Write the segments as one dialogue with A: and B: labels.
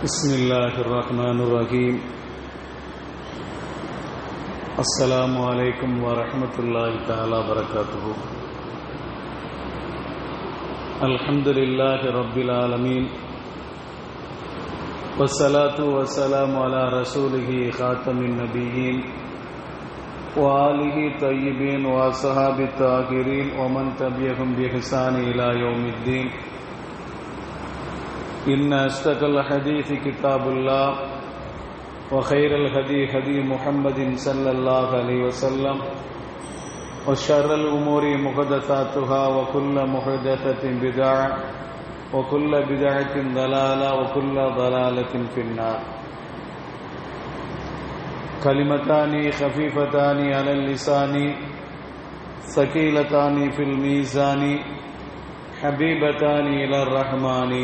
A: Bismillahirrahmanirrahim. Assalamu alaikum wa rahmatullahi ta'ala wa barakatuhu. Alhamdulillahi rabbil alameen. Wassalatu wassalamu ala rasulihi khatamin nabiyyin wa alihi tayyibin wa ashabi tahirin wa man tabi'ahum bi ihsani ila yaumiddin. إن أصدق الحديث كتاب الله وخير الهدي هدي محمد صلى الله عليه وسلم وشر الأمور محدثاتها وكل محدثة بدعة وكل بدعة ضلالة وكل ضلالة في النار. كلمتان خفيفتان على اللسان ثقيلتان في الميزان حبيبتان إلى الرحمن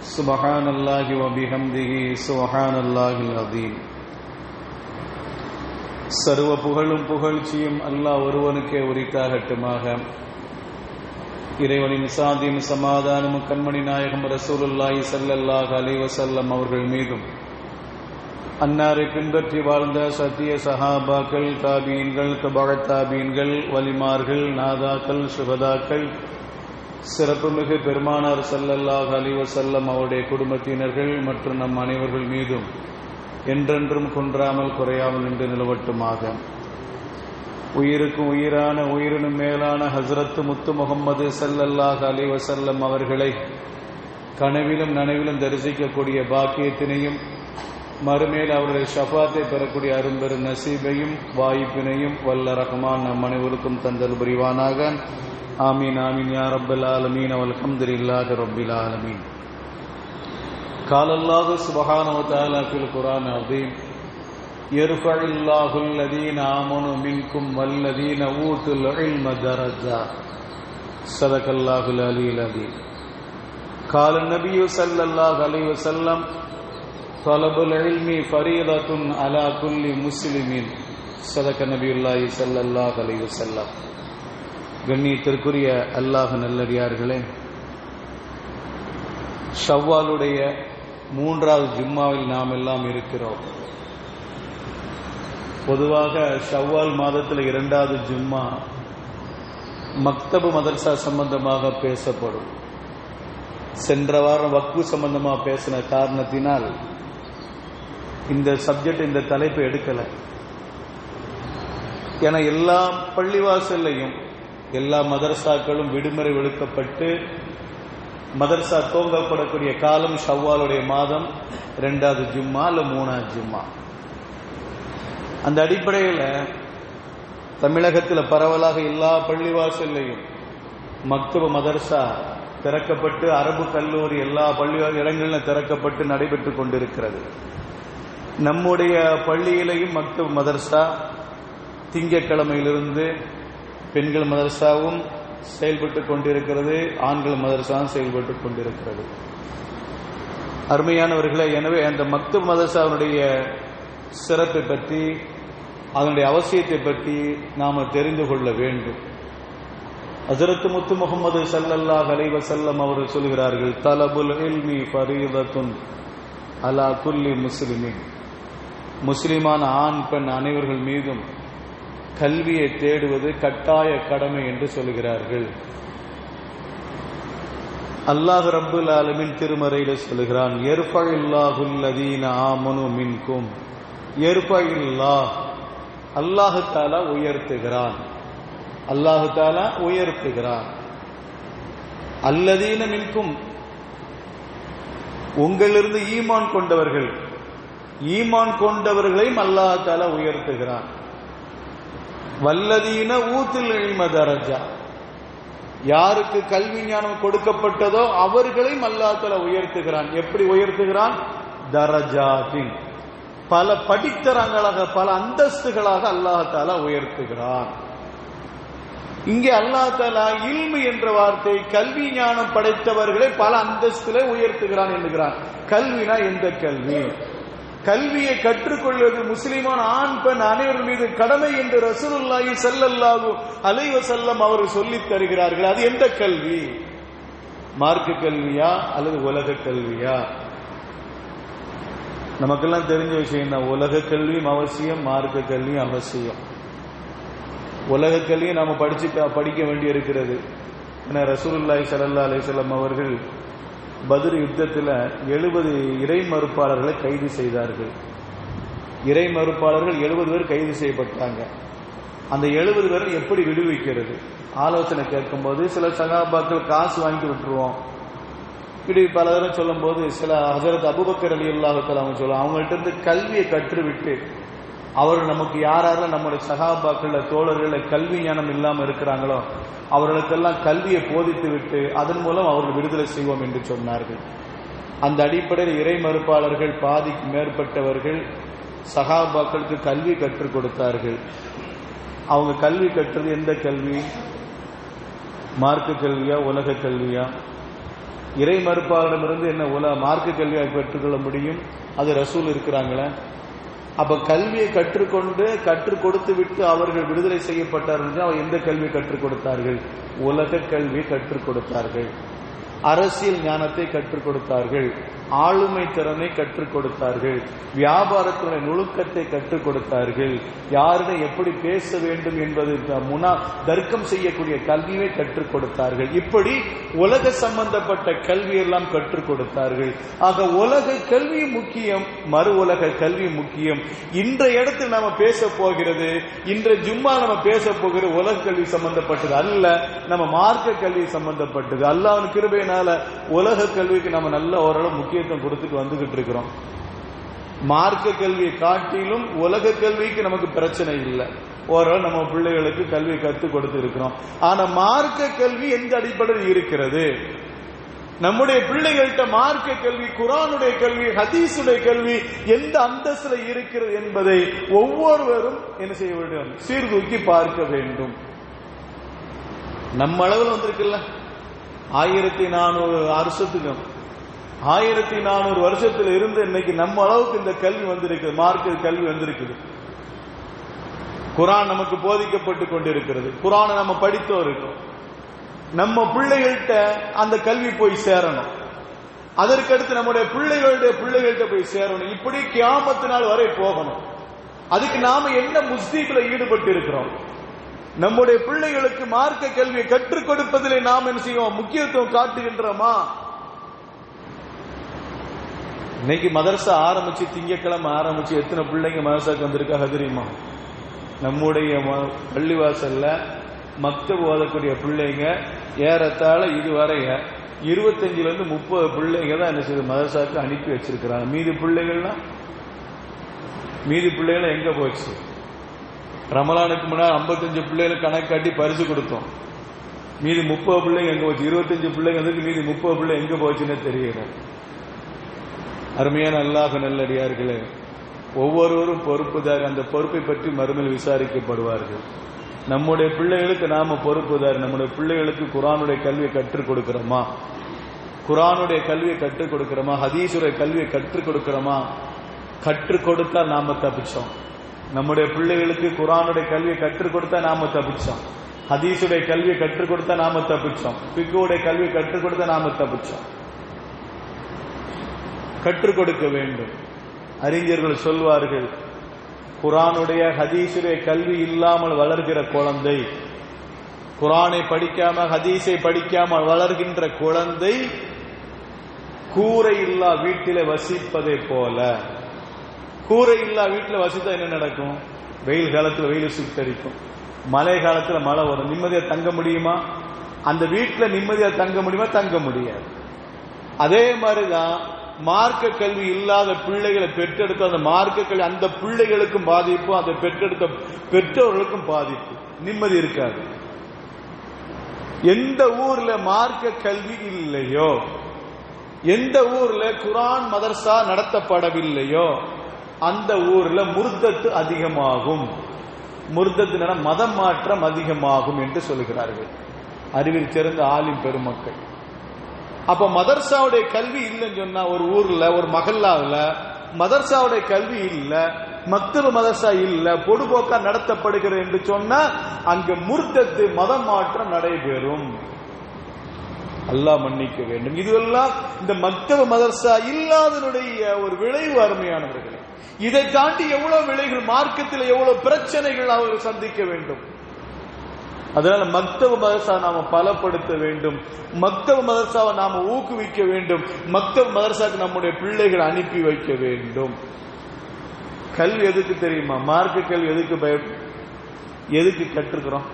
A: சுபஹானல்லாஹி வ பிஹம்திஹி சுபஹானல்லாஹில் அஸீம். சர்வ புகழும் புகழ்ச்சியும் அல்லாஹ் ஒருவனுக்கே உரித்தாகட்டுமாக. இறைவனின் சாந்தியும் சமாதானமும் கண்மணி நாயகம் ரசூலுல்லாஹி ஸல்லல்லாஹு அலைஹி வஸல்லம் அவர்கள் மீதும், அன்னாரை பின்பற்றி வாழ்ந்த சத்திய சஹாபாக்கள், தாபீன்கள், தபஅத் தாபீன்கள், வலிமார்கள், நாதாக்கள், சுஹதாக்கள், சிறப்புமிகு பெருமானார் ஸல்லல்லாஹு அலைஹி வஸல்லம் அவருடைய குடும்பத்தினர்கள் மற்றும் நம் அனைவர்கள் மீதும் என்றென்றும் குன்றாமல் குறையாமல் நின்று நிலவட்டுமாக. உயிருக்கும் உயிரான உயிரினும் மேலான ஹஸ்ரத் முத்து முஹம்மது ஸல்லல்லாஹு அலைஹி வஸல்லம் அவர்களை கனவிலும் நனவிலும் தரிசிக்கக்கூடிய பாக்கியத்தினையும், மறுமேல் அவருடைய ஷஃபாத்தை பெறக்கூடிய அரும்பெரும் நசீபையும் வாய்ப்பினையும் வல்ல ரஹ்மான் நம் அனைவருக்கும் தந்தல் புரிவானாக. ஆமீன் ஆமீன் யா ரப்பல் ஆலமீன் வல்ஹம்துலில்லாஹி ரப்பில் ஆலமீன். قال الله سبحانه وتعالى في القرآن العظيم يرفع الله الذين آمنوا منكم والذين أوتوا العلم درجات. صدق الله العلي العظيم. قال النبي صلى الله عليه وسلم طلب العلم فريضة على كل مسلم. صدق نبي الله صلى الله عليه وسلم. கண்ணியத்திற்குரிய அல்லாஹ் நல்லடியார்களே, ஷவ்வாலுடைய 3வது ஜும்மாவில் நாம் எல்லாம் இருக்கிறோம். பொதுவாக ஷவ்வால் மாதத்தில் 2வது ஜும்மா மக்தபு மதர்சா சம்பந்தமாக பேசப்படும். சென்ற வாரம் வக்ஃபு சம்பந்தமாக பேசின காரணத்தினால் இந்த சப்ஜெக்ட், இந்த தலைப்பை எடுக்கல. ஏன்னா எல்லா பள்ளிவாசல்லையும் எல்லா மதரசாக்களும் விடுமுறை விடுக்கப்பட்டு மதரசா துவங்கப்படக்கூடிய காலம் ஷவ்வாலுடைய மாதம் 2வது ஜும்மா அல்ல 3வது ஜும்மா. அந்த அடிப்படையில் தமிழகத்தில் பரவலாக எல்லா பள்ளிவாசல்லையும் மக்தப மதரசா திறக்கப்பட்டு, அரபு கல்லூரி எல்லா இடங்களிலும் திறக்கப்பட்டு நடைபெற்று கொண்டிருக்கிறது. நம்முடைய பள்ளியிலையும் மக்தப மதரசா திங்கட்கிழமையிலிருந்து பெண்கள் மதரசாவும் செயல்பட்டு கொண்டிருக்கிறது, ஆண்கள் மதரசாவும் செயல்பட்டு கொண்டிருக்கிறது. அருமையானவர்களே, எனவே அந்த மக்தப் மதரசாவுடைய சிறப்பை பற்றி, அதனுடைய அவசியத்தை பற்றி நாம் தெரிந்து கொள்ள வேண்டும். ஹஜ்ரத் முத்து முஹம்மது ஸல்லல்லாஹு அலைஹி வஸல்லம் அவர்கள் சொல்கிறார்கள், தலபுல் இல்மி ஃபரீதத்துன் அலா குல்லி முஸ்லிமின். முஸ்லிமான ஆண் பெண் அனைவர்கள் மீதும் கல்வியை தேடுவது கட்டாய கடமை என்று சொல்கிறார்கள். அல்லாஹ் ரப்புல் ஆலமீன் திருமறையில் சொல்கிறான், யர்ஃபஇல்லாஹுல் லதீன ஆமனு மின்கும். யர்ஃபஇல்லாஹ், அல்லாஹ் தஆலா உயர்த்துகிறான். அல்லாஹ் தஆலா உயர்த்துகிறான். அல்லதீன மின்கும், உங்களிலிருந்து ஈமான் கொண்டவர்கள், ஈமான் கொண்டவர்களையும் அல்லாஹ் தஆலா உயர்த்துகிறான். வல்லதீன ஊத்துல் இல்ம தரஜா, யாருக்கு கல்வி ஞானம் கொடுக்கப்பட்டதோ அவர்களையும் அல்லாஹ் தஆலா உயர்த்துகிறான். எப்படி உயர்த்துகிறான்? தரஜாத்தின், பல படித்தரங்களாக, பல அந்தஸ்துகளாக அல்லாஹ் தஆலா உயர்த்துகிறான். இங்கே அல்லாஹ் தஆலா இல்மு என்ற வார்த்தை, கல்வி ஞானம் படைத்தவர்களை பல அந்தஸ்திலே உயர்த்துகிறான் என்கிறான். கல்வினா எந்த கல்வி? கல்வியை கற்றுக்கொள்வது முஸ்லிமான ஆண் பெண் அனைவர் மீது கடமை என்று ரசூலுல்லாஹி ஸல்லல்லாஹு அலைஹி வஸல்லம் அவர்கள் சொல்லித் தருகிறார்கள். அது எந்த கல்வி? மார்க்க கல்வியா அல்லது உலக கல்வியா? நமக்கெல்லாம் தெரிஞ்ச விஷயம் தான். உலக கல்வியும் அவசியம், மார்க்க கல்வியும் அவசியம். உலக கல்வியை நாம படிக்க வேண்டி இருக்கிறது. ஏன்னா ரசூலுல்லாஹி ஸல்லல்லாஹு அலைஹி வஸல்லம் அவர்கள் பத்ர் யுத்தத்தில் 70 இறை மறுப்பாளர்களை கைது செய்தார்கள். இறை மறுப்பாளர்கள் 70 பேர் கைது செய்யப்பட்டாங்க. அந்த 70 பேரை எப்படி விடுவிக்கிறது ஆலோசனை கேட்கும்போது சில சகாபாக்கள் காசு வாங்கி விட்டுருவோம், இப்படி பல தடவை சொல்லும் போது சில ஹஜரத் அபூபக்கர் ரலியல்லாஹு தஆலா அவங்க சொல்லுவாங்க, அவங்கள்ட்ட இருந்து கல்வியை கற்றுவிட்டு அவர்கள் நமக்கு யாரெல்லாம் நம்முடைய சகாபாக்கள் தோழர்கள் கல்வி ஞானம் இல்லாமல் இருக்கிறாங்களோ அவர்களுக்கெல்லாம் கல்வியை போதித்து விட்டு அதன் மூலம் அவர்கள் விடுதலை செய்வோம் என்று சொன்னார்கள். அந்த அடிப்படையில் இறை மறுப்பாளர்கள் பாதிக்கு மேற்பட்டவர்கள் சகாபாக்களுக்கு கல்வி கற்றுக் கொடுத்தார்கள். அவங்க கல்வி கற்றது எந்த கல்வி? மார்க்க கல்வியா உலக கல்வியா? இறை மறுப்பாளரிடமிருந்து என்ன மார்க்க கல்வியை பெற்றுக்கொள்ள முடியும்? அது ரசூல் இருக்கிறாங்களே. அப்ப கல்வியை கற்றுக் கொடுத்து விட்டு அவர்கள் விடுதலை செய்யப்பட்டார்கள். அவர் எந்த கல்வியை கற்றுக் கொடுத்தார்கள்? உலக கல்வியை கற்றுக் கொடுத்தார்கள். அரசியல் ஞானத்தை கற்றுக் கொடுத்தார்கள். ஆளுமை திறனை கற்றுக் கொடுத்தார்கள். வியாபாரத்துடைய நுணுக்கத்தை கற்றுக் கொடுத்தார்கள். யாரிடம் எப்படி பேச வேண்டும் என்பது தர்க்கம் செய்யக்கூடிய கல்வியை கற்றுக் கொடுத்தார்கள். இப்படி உலக சம்பந்தப்பட்ட கல்வி எல்லாம் கற்றுக் கொடுத்தார்கள். ஆக உலக கல்வி முக்கியம், மறு உலக கல்வி முக்கியம். இன்றைய இடத்தில் நாம பேச போகிறது, இன்றைய ஜும்மா நம்ம பேச போகிற உலக கல்வி சம்பந்தப்பட்டது அல்ல, நம்ம மார்க்க கல்வி சம்பந்தப்பட்டது. அல்லாஹ்வின் கிருபையினால உலக கல்விக்கு நம்ம நல்ல ஓரளவு முக்கியத்துவம் கொடுத்துட்டு வந்துகிட்டு இருக்கிறோம். மார்க்க கல்வியை காட்டிலும் உலக கல்விக்கு நமக்கு பிரச்சனை இல்லை, ஓரளவு நம்ம பிள்ளைகளுக்கு கல்வி கற்றுக் கொடுத்து இருக்கிறோம். ஆனா மார்க்க கல்வி எந்த அடிப்படையில் இருக்கிறது? நம்முடைய பிள்ளைகள்கிட்ட மார்க்க கல்வி, குர்ஆனுடைய கல்வி, ஹதீஸுடைய கல்வி எந்த அந்தஸ்துல இருக்கிறது என்பதை ஒவ்வொருவரும் என்ன செய்ய வேண்டும்? சீர்தூக்கி பார்க்க வேண்டும். நம்ம அளவில் வந்திருக்குல்ல 1400 வருஷத்துக்கு 1400 வருஷத்துல இருந்து இன்னைக்கு நம்ம அளவுக்கு இந்த கல்வி வந்திருக்கு, மார்க்க கல்வி வந்திருக்குது. குர்ஆன் நமக்கு போதிக்கப்பட்டு கொண்டிருக்கிறது, குர்ஆனை நம்ம படித்தோம் இருக்கோம். நம்ம பிள்ளைகள்கிட்ட அந்த கல்வி போய் சேரணும். அதற்கடுத்து நம்முடைய பிள்ளைகள்கிட்ட போய் சேரணும். இப்படி கியாமத்து நாள் வரை போகணும். அதுக்கு நாம என்ன முஸ்தீக்ல ஈடுபட்டு இருக்கிறோம்? நம்முடைய பிள்ளைகளுக்கு மார்க்க கல்வியை கற்றுக் கொடுப்பதிலே நாம் என்ன செய்வோம்? முக்கியத்துவம் காட்டுகின்றோமா? இன்னைக்கு மதரசா ஆரம்பிச்சு திங்கட்கிழமை ஆரம்பிச்சு எத்தனை பிள்ளைங்க மதரசாக்கு வந்திருக்காங்க தெரியுமா? நம்முடைய பள்ளிவாசல்ல மக்தப் ஓதக்கூடிய பிள்ளைங்க ஏறத்தாழ இதுவரை 25 to 30 பிள்ளைங்க தான் என்ன செய்யுது மதரசாக்கு அனுப்பி வச்சிருக்கிறாங்க. மீதி பிள்ளைகள் எங்க போச்சு? ரமலானுக்கு முன்னாடி 55 பிள்ளைகளுக்கு கணக்கு காட்டி பரிசு கொடுத்தோம். மீதி 30 பிள்ளைங்க எங்க போச்சு? 25 பிள்ளைங்க வந்து மீதி 30 பிள்ளை எங்க போச்சுன்னு தெரியல. அருமையான அல்லாஹ் நல்லடியார்களே, ஒவ்வொருவரும் பொறுப்புதார். அந்த பொறுப்பை பற்றி மறுமையில் விசாரிக்கப்படுவார்கள். நம்முடைய பிள்ளைகளுக்கு நாம பொறுப்புதார். நம்முடைய பிள்ளைகளுக்கு குர்ஆனுடைய கல்வியை கற்றுக் கொடுக்கிறோமா? குர்ஆனுடைய கல்வியை கற்றுக் கொடுக்கிறோமா? ஹதீஸுடைய கல்வியை கற்றுக் கொடுக்கிறோமா? கற்றுக் கொடுத்தா நாம தப்பிச்சோம். நம்முடைய பிள்ளைகளுக்கு குர்ஆனுடைய கல்வியை கற்றுக் கொடுத்தா நாம தப்பிச்சோம். ஹதீஸுடைய கல்வியை கற்றுக் கொடுத்தா நாம தப்பிச்சோம். ஃபிக்ஹுடைய கல்வியை கற்றுக் கொடுத்தா நாம தப்பிச்சோம். கற்றுக் கொடுக்க வேண்டும். அறிஞர்கள் சொல்வார்கள், குர்ஆனுடைய ஹதீஸுடைய கல்வி இல்லாமல் வளர்கிற குழந்தை, குர்ஆனை படிக்காம ஹதீஸை படிக்காமல் வளர்கின்ற குழந்தை கூரை இல்லா வீட்டிலே வசிப்பதை போல. கூரை இல்லா வீட்டில் வசித்தா என்ன நடக்கும்? வெயில் காலத்தில் வெயில் சுட்டரிக்கும், மழை காலத்தில் மழை வரும். நிம்மதியா தங்க முடியுமா? அந்த வீட்டில் நிம்மதியா தங்க முடியுமா? தங்க முடியாது. அதே மாதிரிதான் மார்க்க கல்வி இல்லாத பிள்ளைகளை பெற்றெடுத்த அந்த மார்க்க கல்வி அந்த பிள்ளைகளுக்கும் பாதிப்பு, அதை பெற்றெடுத்த பெற்றோர்களுக்கும் பாதிப்பு, நிம்மதி இருக்காது. எந்த ஊர்ல மார்க்க கல்வி இல்லையோ, எந்த ஊர்ல குர்ஆன் மதரசா நடத்தப்படவில்லையோ அந்த ஊர்ல முர்தத்து அதிகமாகும். முர்தத்து மதம் மாற்றம் அதிகமாகும் என்று சொல்கிறார்கள் அறிவில் சிறந்த ஆலிம் பெருமக்கள். அப்ப மதரசாவுடைய கல்வி இல்லைன்னு சொன்னா, ஒரு ஊர்ல ஒரு மஹல்லாவுல மதரசாவுடைய கல்வி இல்ல, மக்தப் மதரசா இல்ல, பொடுபோக்கா நடத்தப்படுகிறது என்று சொன்னா அங்க முர்தத்து மதம் மாற்றம் நடைபெறும். அல்லாஹ் மன்னிக்க வேண்டும். இதுவெல்லாம் இந்த மக்தப மதர்சா இல்லாதனுடைய ஒரு விளைவு. அருமையானவர்களே, இதை தாண்டி எவ்வளவு விளைவுகள், மார்க்கத்தில் எவ்வளவு பிரச்சனைகள் அவர்கள் சந்திக்க வேண்டும். அதனால மக்தப மதர்சா நாம பலப்படுத்த வேண்டும், மக்தப மதர்சாவை நாம ஊக்குவிக்க வேண்டும், மக்தப மதர்சாக்கு நம்முடைய பிள்ளைகள் அனுப்பி வைக்க வேண்டும். கல்வி எதுக்கு தெரியுமா? மார்க்க கல்வி எதுக்கு கற்றுக்கிறோம்?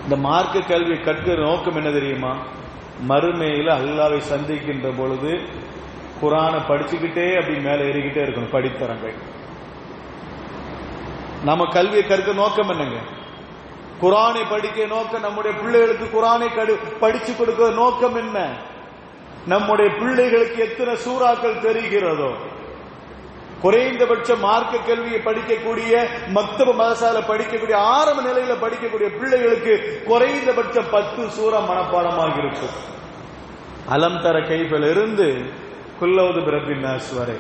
A: இந்த மார்க்க கல்வியை கற்கிற நோக்கம் என்ன தெரியுமா? மறுமையில அல்லாஹ்வை சந்திக்கின்ற பொழுது குர்ஆனை படிச்சுக்கிட்டே அப்படி மேல ஏறிக்கிட்டே இருக்கணும். படித்தரங்கள். நம்ம கல்வியை கற்க நோக்கம் என்னங்க? குர்ஆனை படிக்க நோக்கம். நம்முடைய பிள்ளைகளுக்கு குர்ஆனை படிச்சு கொடுக்கிற நோக்கம் என்ன? நம்முடைய பிள்ளைகளுக்கு எத்தனை சூறாக்கள் தெரிகிறதோ, குறைந்தபட்ச மார்க்க கல்வியை படிக்கக்கூடிய மக்தப மதரசால படிக்கக்கூடிய ஆரம்ப நிலையில படிக்கக்கூடிய பிள்ளைகளுக்கு குறைந்தபட்ச 10 சூரா மனப்பாடமாக இருக்கும். அலம் தர கைஃபில் இருந்து குல்லவுது பிரபின் நாஸ் வரை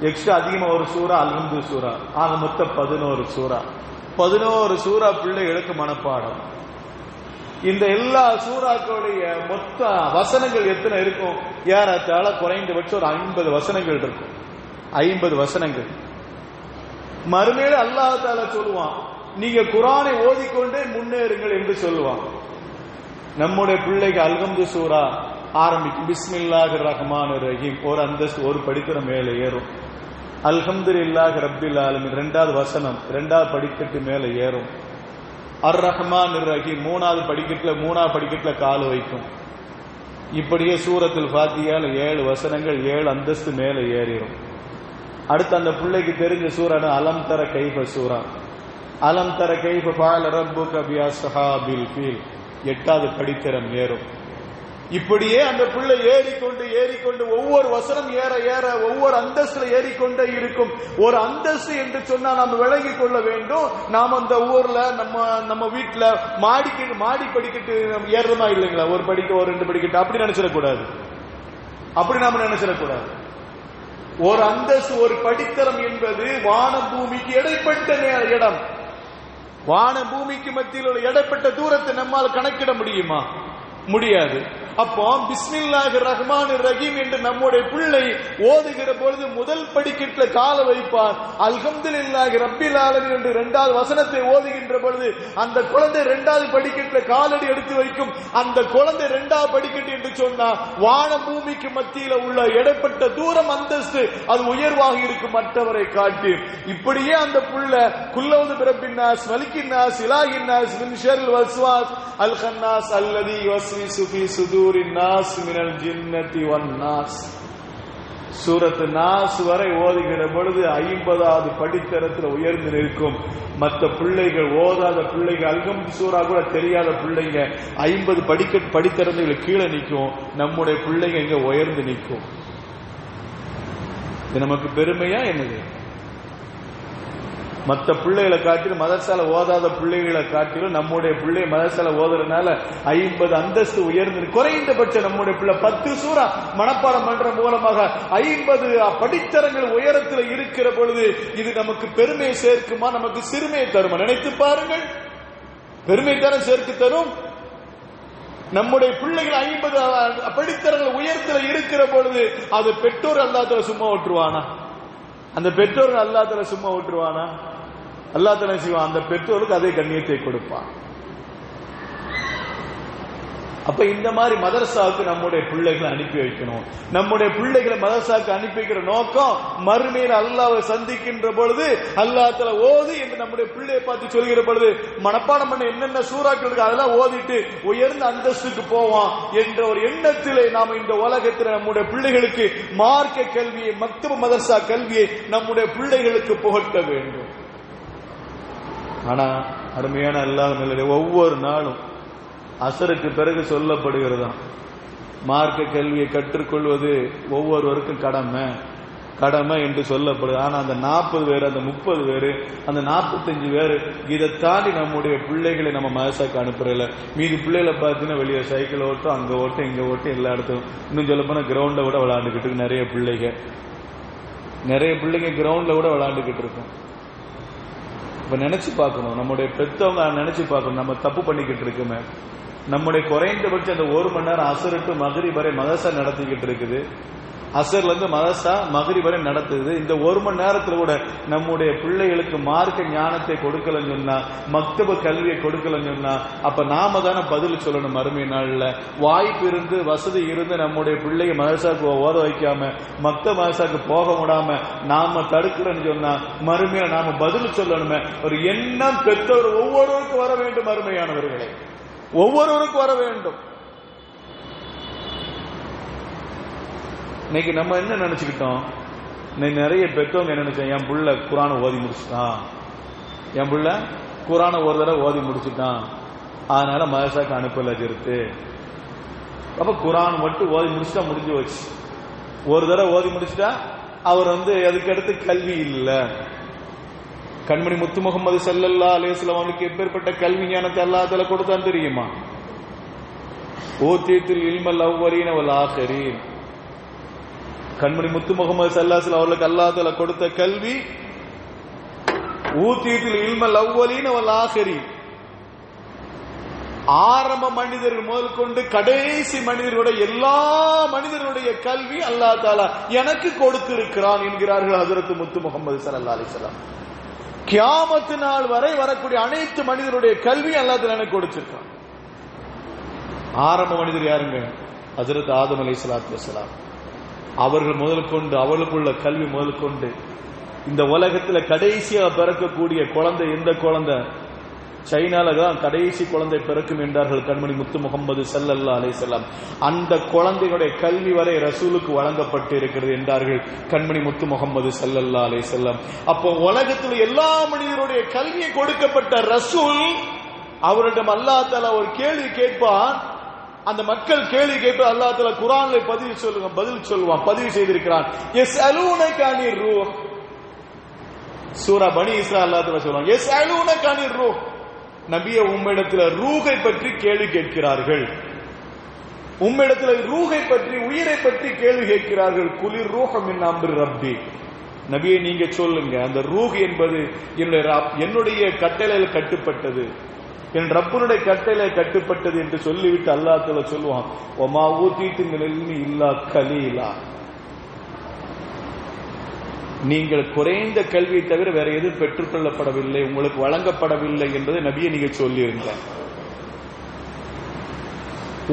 A: எக்ஸ்ட்ரா அதிகமா ஒரு சூரா அல்ஹம்து சூரா, ஆக மொத்தம் 11 சூரா. 11 சூரா பிள்ளைகளுக்கு மனப்பாடம். இந்த எல்லா சூறாக்களுடைய மொத்த வசனங்கள் எத்தனை இருக்கும்? ஏறத்தாழ குறைந்தபட்சம் ஒரு 50 வசனங்கள் இருக்கும். 50 வசனங்கள். மறுமையில அல்லாஹ் தஆலா சொல்லுவான், நீங்க குர்ஆனை ஓதிக்கொண்டே முன்னேறுங்கள் என்று சொல்லுவான். நம்முடைய பிள்ளைக்கு அல்ஹம்து சூரா ஆரம்பிக்கும். பிஸ்மில்லாஹிர் ரஹ்மானிர் ரஹீம் ஒரு அந்தஸ்து, ஒரு படிக்கிற மேல ஏறும். அல்ஹம்துலில்லாஹி ரப்பில் ஆலமீன் 2வது வசனம் 2வது படிக்கட்டு மேல ஏறும். அர் ரஹ்மானிர் ரஹீம் 3வது படிக்கட்டுல கால் வைக்கும். இப்படியே சூரத்துல் ஃபாத்திஹால 7 வசனங்கள் 7 அந்தஸ்து மேல ஏறிடும். அடுத்து அந்த பிள்ளைக்கு தெரிஞ்ச சூரா அலம் தர கைஃப சூரா. அலம் தர கைஃப ஃபஅல ரப்புக பிஅஸ்ஹாபில் ஃபீல் 8வது படித்தரம் ஏறும். இப்படியே அந்த பிள்ளை ஏறிக்கொண்டு ஒவ்வொரு வசனம் ஏற ஒவ்வொரு அந்தஸ்துல ஏறிக்கொண்டே இருக்கும். ஒரு அந்தஸ்து என்று சொன்னா நாம் விளங்கிக் கொள்ள வேண்டும். நாம் அந்த ஊர்ல நம்ம வீட்டுல மாடி படிக்கட்டு ஏறுறமா இல்லைங்களா? ஒரு படிக்க ஒரு 2 படிக்கட்டு அப்படி நினைச்சிடக்கூடாது. அப்படி நாம நினைச்சிடக்கூடாது. ஒரு அந்தஸ்து, ஒரு படித்தரம் என்பது வான பூமிக்கு இடைப்பட்ட இடம். வான பூமிக்கு மத்தியில் உள்ள இடைப்பட்ட தூரத்தை நம்மால் கணக்கிட முடியுமா? முடியாது. அப்போ பிஸ்மில்லாஹிர் ரஹ்மானிர் ரஹீம் என்று நம்முடைய பிள்ளை ஓதுகிற பொழுது முதல் படிக்கட்டுல கால வைப்பார். அல்ஹம்துலில்லாஹி ரப்பில் ஆலமீன் என்று 2வது வசனத்தை ஓதுகின்ற பொழுது அந்த குழந்தை 2வது படிக்கட்டுல காலடி எடுத்து வைக்கும். அந்த குழந்தை 2வது படிக்கட்டு என்று சொன்னா வான பூமிக்கு மத்தியில உள்ள இடைப்பட்ட தூரம் அந்தஸ்து அது உயர்வாக இருக்கும் மற்றவரை காட்டி. இப்படியே அந்த புள்ள குல்லவுது பிரப்பின் நாஸ் மலிக்கின் நாஸ் இலாஹின் நாஸ் மின் ஷர்ரில் வஸ்வாஸ் அல் கன்னாஸ் அல்லதி யுவஸ்விசு ஃபீ சுதூரின் நாஸ் மினல் ஜின்னதி வன் நாஸ் சூரத்து நாஸ் வரை ஓதுகிற பொழுது 50வது படித்தரத்தில் உயர்ந்து நிற்கும். மற்ற பிள்ளைகள், ஓதாத பிள்ளைகள், அல்ஹம்து சூரா கூட தெரியாத பிள்ளைங்க 50 படித்தரங்கள் கீழே நிற்கும். நம்முடைய பிள்ளைங்க இங்க உயர்ந்து நிற்கும். இது நமக்கு பெருமையா என்னது? மற்ற பிள்ளைகளை காட்டிலும் மதரசால ஓதாத பிள்ளைகளை காட்டிலும் நம்முடைய பிள்ளை மதரசால ஓதுறதுனால 50 அந்தஸ்து உயர்ந்து, குறைந்தபட்ச நம்முடைய பிள்ளை 10 சூரா மனப்பாடம் பண்ற மூலமாக 50 படித்தரங்கள் உயரத்தில் இருக்கிற பொழுது இது நமக்கு பெருமையை சேர்க்குமா, நமக்கு சிறுமையை தருமா? நினைத்து பாருங்கள். பெருமை தரம் சேர்க்கு தரும். நம்முடைய பிள்ளைகள் 50 படித்தரங்கள் உயரத்தில் இருக்கிற பொழுது அது பெற்றோர் அல்லாஹ் சும்மா ஓட்டுருவானா? அந்த பெற்றோர்கள் அல்லாஹ் சும்மா ஓட்டுருவானா? அல்லாஹ் தஆலா செய்வான், அந்த பெற்றோருக்கு அதே கண்ணியத்தை கொடுப்பான். அப்ப இந்த மாதிரி மதரசாவுக்கு நம்முடைய பிள்ளைகளை அனுப்பி வைக்கணும். நம்முடைய பிள்ளைகளை மதரசாவுக்கு அனுப்பி வைக்கிற நோக்கம் மறுமையில் அல்லாஹ்வை சந்திக்கின்ற பொழுது அல்லாஹ் தஆலா ஓதி என்று நம்முடைய பிள்ளையை பார்த்து சொல்கிற பொழுது மனப்பாடம் பண்ண என்னென்ன சூறாக்கள் இருக்கு அதெல்லாம் ஓதிட்டு உயர்ந்த அந்தஸ்துக்கு போவான் என்ற ஒரு எண்ணத்திலே நாம் இந்த உலகத்தில் நம்முடைய பிள்ளைகளுக்கு மார்க்க கல்வியை, மக்தப மதரசா கல்வியை நம்முடைய பிள்ளைகளுக்கு புகட்ட வேண்டும். ஆனா அருமையான அல்லாஹ் நல்லது, ஒவ்வொரு நாளும் அசருக்கு பிறகு சொல்லப்படுகிறதாம் மார்க்க கல்வியை கற்றுக்கொள்வது ஒவ்வொருவருக்கும் கடமை என்று சொல்லப்படுது. ஆனா அந்த 40 பேர், அந்த 30 பேர், அந்த 45 பேர் இதை தாண்டி நம்முடைய பிள்ளைகளை நம்ம மதரசாக்கு அனுப்புறதில்ல. மீதி பிள்ளைகளை பார்த்தீங்கன்னா வெளியே சைக்கிள் ஓட்டும், அங்க ஓட்டும், இங்க ஓட்டும், எல்லா இடத்தும். இன்னும் சொல்ல போனா கிரவுண்ட்ல கூட விளையாண்டுக்கிட்டு நிறைய பிள்ளைங்க கிரவுண்ட்ல கூட விளையாண்டுக்கிட்டு இருக்கும். இப்ப நினைச்சு பார்க்கணும், நம்முடைய பெற்றவங்க நினைச்சு பார்க்கணும், நம்ம தப்பு பண்ணிக்கிட்டு இருக்குமே. நம்முடைய குறைந்தபட்சம் அந்த 1 மணி நேரம் அசர் டு மக்ரிப் வரை மதரசா நடத்திக்கிட்டு இருக்குது. அசர்ல இருந்து மதரசா மக்ரிப் வரை நடத்துது. இந்த 1 மணி நேரத்துல கூட நம்முடைய பிள்ளைகளுக்கு மார்க்க ஞானத்தை கொடுக்கலன்னு சொன்னா, மக்தப கல்வியை கொடுக்கலன்னு சொன்னா, அப்ப நாம தானே பதில் சொல்லணும். மறுமை நாள்ல வாய்ப்பு இருந்து வசதி இருந்து நம்முடைய பிள்ளைங்க மதரசாக்கு ஓத வைக்காம மதரசாக்கு போக விடாம நாம தடுக்கிறோன்னு சொன்னா, மறுமையில நாம பதில் சொல்லணுமே. ஒரு எண்ணம் பெற்றோர் ஒவ்வொருவருக்கும் வர வேண்டும். அருமையானவர்களே, ஒவ்வொருவருக்கும் வர வேண்டும். இன்னைக்கு நம்ம என்ன நினைச்சுக்கிட்டோம்? நிறைய பெற்றவங்க என்ன நினைச்சேன், என் புள்ள குரானை ஓதி முடிச்சுட்டான், என் புள்ள குரானை ஒரு தடவை ஓதி முடிச்சுட்டான், அதனால மதரசாக்கு அனுப்பல இருக்கு. அப்ப குரான் மட்டும் ஓதி முடிச்சுட்டா முடிஞ்சு வச்சு. ஒரு தடவை ஓதி முடிச்சுட்டா அவர் அதுக்கடுத்து கல்வி இல்ல. கண்மணி முத்து முகமது ஸல்லல்லாஹு அலைஹி வஸல்லம் அவங்களுக்கு எப்பேற்பட்ட கல்வி ஞானத்தை அல்லாஹ் தஆலா கொடுத்தான் தெரியுமா? ஊதீதுல் இல்மல் அவ்வலீன வல் ஆகிரீன். கண்மணி முத்து முகமது ஸல்லல்லாஹு அலைஹி வஸல்லம் அவர்களுக்கு அல்லாஹ் தஆலா கொடுத்த கல்வி ஊதீதுல் இல்மல் அவ்வலீன வல் ஆகிரீன். ஆரம்ப மனிதர்கள் முதல் கொண்டு கடைசி மனிதர்களுடைய எல்லா மனிதர்களுடைய கல்வி அல்லாஹ் தஆலா எனக்கு கொடுத்திருக்கிறான் என்கிறார்கள் ஹஜ்ரத் முத்து முகமது ஸல்லல்லாஹு அலைஹி வஸல்லம். கியாமத் நாள் வரை வரக்கூடிய அனைத்து மனிதருடைய கல்வி அல்லாஹ் தஆலா எனக்கு கொடுத்திருக்கான். ஆரம்ப மனிதர் யாருங்க? ஹஜ்ரத் ஆதம் அலைஹிஸ்ஸலாத்து வஸ்ஸலாம். அவர்கள் முதல் கொண்டு அவர்களுக்குள்ள கல்வி முதல் கொண்டு இந்த உலகத்துல கடைசியா பிறக்கக்கூடிய குழந்தை எந்த குழந்தை? சைனால தான் கடைசி குழந்தை பிறக்கும் என்றார்கள் கண்மணி முத்து முகமது ஸல்லல்லாஹு அலைஹி வஸல்லம். அந்த குழந்தையுடைய கல்வி வரை ரசூலுக்கு வழங்கப்பட்டு இருக்கிறது என்றார்கள் கண்மணி முத்து முகமது ஸல்லல்லாஹு அலைஹி வஸல்லம். அப்போ உலகத்தில் எல்லா மனிதருடைய கல்வியை கொடுக்கப்பட்ட ரசூல் அவரிடம் அல்லாஹ் தஆலா ஒரு கேள்வி கேட்பான். அந்த மக்கள் கேள்வி கேட்டு அல்லாஹ் தஆலா குர்ஆன்ல பதில் சொல்லுவான், பதிவு செய்திருக்கிறான். யஸ்அலூனக அனிர் ரூஹ். சூரா பனி இஸ்ராயில் அல்லாஹ் தஆலா சொல்றான், யஸ்அலூனக அனிர் ரூஹ். நபியே, உம்மிடத்தில் ரூஹை பற்றி கேள்வி கேட்கிறார்கள், உம்மிடத்தில் ரூஹை பற்றி உயிரை பற்றி கேள்வி கேட்கிறார்கள். குலிர் ரூஹ மின் அம்ரி ரப்பி. நபியே, நீங்க சொல்லுங்க, அந்த ரூஹ் என்பது என்னுடைய கட்டளையில் கட்டுப்பட்டது, என் ரப்பனுடைய கட்டளை கட்டுப்பட்டது என்று சொல்லிவிட்டு அல்லாஹ் தஆலா சொல்லுவான், வமா ஊதீது மினல் இல்மி இல்லா கலீலா. நீங்கள் குறைந்த கல்வியை தவிர வேற எதுவும் பெற்றுக்கொள்ளப்படவில்லை, உங்களுக்கு வழங்கப்படவில்லை என்பதை நபியை நீங்க சொல்லியிருங்க.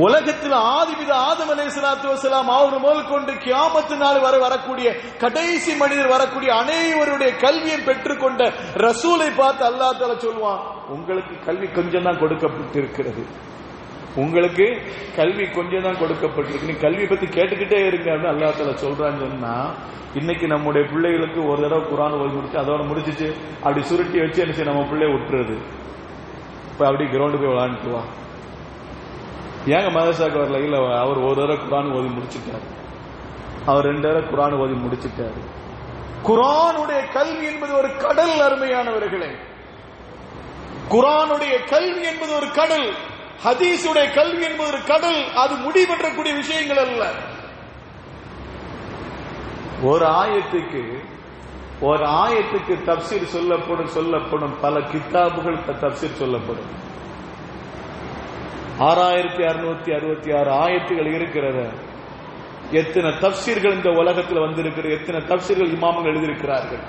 A: உலகத்தில் ஆதிபிதா ஆதம் அலைஹிஸ்ஸலாத்து வஸ்ஸலாம் அவர் முதல் கொண்டு கியாமத் நாள் வரை வரக்கூடிய கடைசி மனிதர் வரக்கூடிய அனைவருடைய கல்வியை பெற்றுக்கொண்ட ரசூலை பார்த்து அல்லாஹ் தஆலா சொல்லுவான், உங்களுக்கு கல்வி கொஞ்சம் தான் கொடுக்கப்பட்டிருக்கிறது, உங்களுக்கு கல்வி கொஞ்சம் தான் கொடுக்கப்பட்டிருக்கு, நீ கல்வி பத்தி கேட்டுக்கிட்டே இருங்க அப்படின்னு அல்லாஹ் தஆலா சொல்றான்னு சொன்னா, இன்னைக்கு நம்முடைய பிள்ளைகளுக்கு ஒரு தடவை குர்ஆன் ஓதி முடிச்சு அதோட முடிச்சிச்சு அப்படி சுருட்டி வச்சு என்ன செய்ய நம்ம பிள்ளைய விட்டுறது. இப்ப அப்படி கிரவுண்டு போய் விளையாண்டுட்டு வா. ஏங்க மதரசாக்கு வரல? இல்ல, அவர் ஒரு தடவை குர்ஆன் ஓதி முடிச்சுட்டாரு, அவர் 2 தடவை குர்ஆன் ஓதி முடிச்சுட்டாரு. குர்ஆனுடைய கல்வி என்பது ஒரு கடல். அருமையானவர்களே, குர்ஆனுடைய கல்வி என்பது ஒரு கடல், ஹதீஸுடைய கல்வி என்பது ஒரு கடல். அது முடிவெற்றக்கூடிய விஷயங்கள் அல்ல. ஒரு ஆயத்துக்கு தப்சீர் சொல்லப்படும் பல கிதாபுகள் தப்சீர் சொல்லப்படும். 6666 ஆயத்துகள் இருக்கிறது. எத்தனை தப்சீர்கள் இந்த உலகத்தில் வந்திருக்கிறது, எத்தனை தப்சீர்கள் இமாம்கள் எழுதியிருக்கிறார்கள்.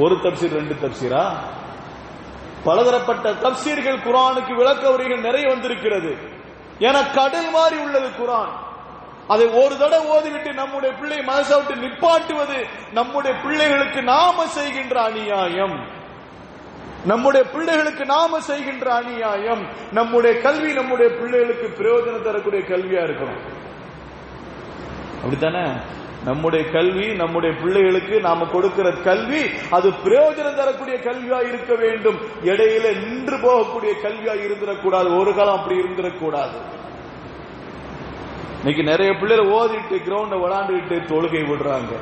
A: ஒரு தப்சீர் 2 தப்சீரா? பலதரப்பட்ட தப்சீர்கள் குர்ஆனுக்கு விளக்க உரைகள் நிறைய வந்திருக்கிறது. ஏன்னா கடல் மாதிரி உள்ளது குர்ஆன். அதை ஒரு தடவை ஓதிவிட்டு நம்முடைய பிள்ளை மனசை விட்டு நிப்பாட்டுவது நம்முடைய பிள்ளைகளுக்கு நாம செய்கின்ற அநியாயம். நம்முடைய பிள்ளைகளுக்கு நாம செய்கின்ற அநியாயம். நம்முடைய கல்வி நம்முடைய பிள்ளைகளுக்கு பிரயோஜனம் தரக்கூடிய கல்வியா இருக்கணும். அப்படித்தானே? நம்முடைய கல்வி நம்முடைய பிள்ளைகளுக்கு நாம கொடுக்கிற கல்வி அது பிரயோஜனம் தரக்கூடிய கல்வியா இருக்க வேண்டும். இடையில நின்று போகக்கூடிய கல்வியா இருந்துடக்கூடாது. ஒரு காலம் அப்படி இருந்துடக்கூடாது. இன்னைக்கு நிறைய பிள்ளைகள் ஓதிட்டு கிரவுண்ட விளையாண்டுட்டு தொழுகை விடுறாங்க.